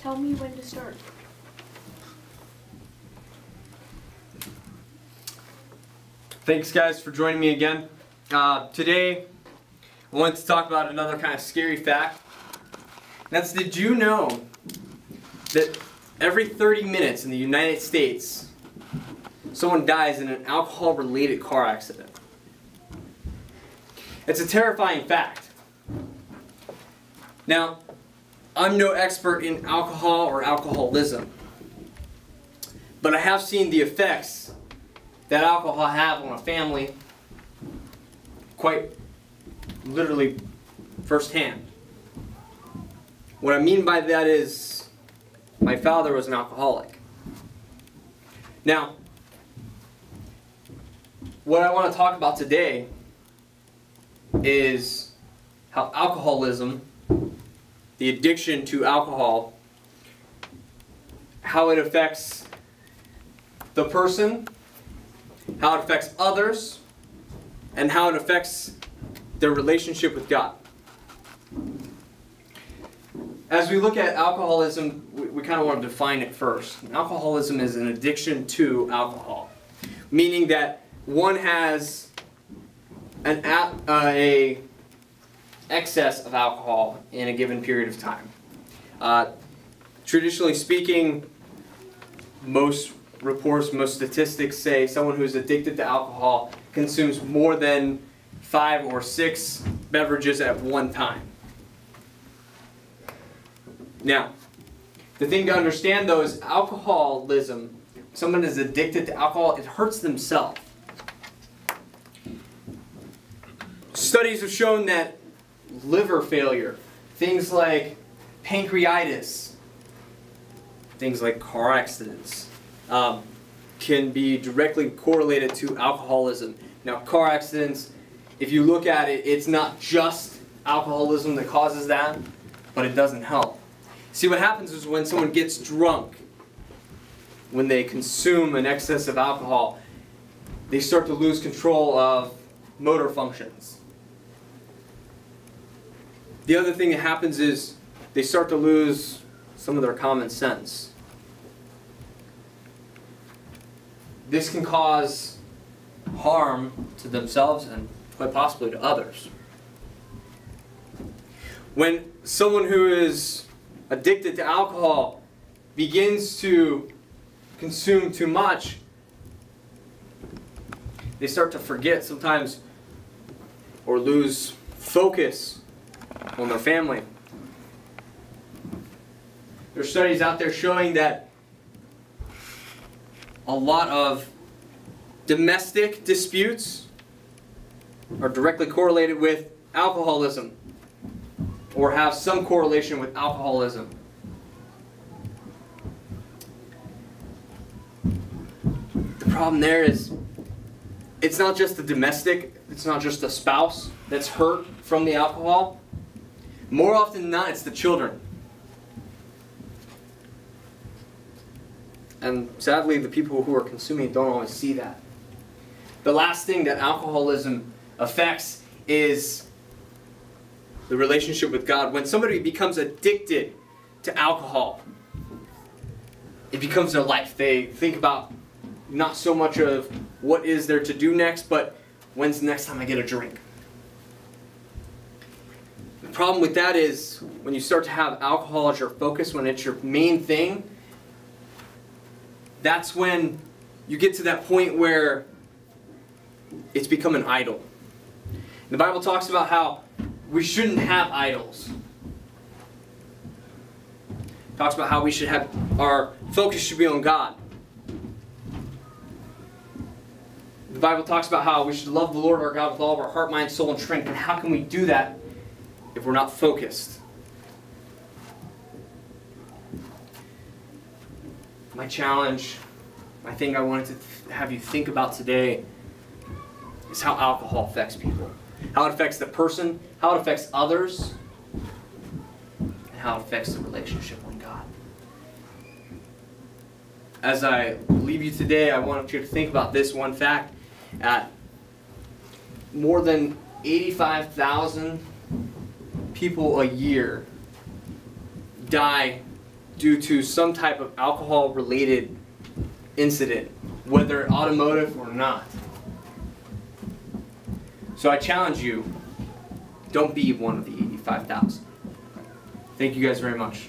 Tell me when to start. Thanks guys for joining me again. Today I wanted to talk about another kind of scary fact. That's, did you know that every 30 minutes in the United States someone dies in an alcohol-related car accident? It's a terrifying fact. Now, I'm no expert in alcohol or alcoholism, but I have seen the effects that alcohol have on a family quite literally firsthand. What I mean by that is, my father was an alcoholic. Now, what I want to talk about today is how alcoholism, the addiction to alcohol, how it affects the person, how it affects others, and how it affects their relationship with God. As we look at alcoholism, we kind of want to define it first. Alcoholism is an addiction to alcohol, meaning that one has a excess of alcohol in a given period of time. Traditionally speaking, most reports, most statistics say someone who's addicted to alcohol consumes more than 5 or 6 beverages at one time. Now, the thing to understand though is alcoholism, someone is addicted to alcohol, it hurts themselves. Studies have shown that liver failure, things like pancreatitis, things like car accidents, can be directly correlated to alcoholism. Now, car accidents, if you look at it, it's not just alcoholism that causes that, but it doesn't help. See, what happens is when someone gets drunk, when they consume an excess of alcohol, they start to lose control of motor functions. The other thing that happens is they start to lose some of their common sense. This can cause harm to themselves and quite possibly to others. When someone who is addicted to alcohol begins to consume too much, they start to forget sometimes or lose focus on their family. There are studies out there showing that a lot of domestic disputes are directly correlated with alcoholism or have some correlation with alcoholism. The problem there is it's not just the domestic, it's not just the spouse that's hurt from the alcohol. More often than not, it's the children. And sadly, the people who are consuming it don't always see that. The last thing that alcoholism affects is the relationship with God. When somebody becomes addicted to alcohol, it becomes their life. They think about not so much of what is there to do next, but when's the next time I get a drink? The problem with that is when you start to have alcohol as your focus, when it's your main thing, that's when you get to that point where it's become an idol. The Bible talks about how we shouldn't have idols. It talks about how we should have, our focus should be on God. The Bible talks about how we should love the Lord our God with all of our heart, mind, soul, and strength. And how can we do that if we're not focused? My challenge, my thing I wanted to have you think about today is how alcohol affects people. How it affects the person, how it affects others, and how it affects the relationship with God. As I leave you today, I want you to think about this one fact. More than 85,000 people a year die due to some type of alcohol-related incident, whether automotive or not. So I challenge you, don't be one of the 85,000. Thank you guys very much.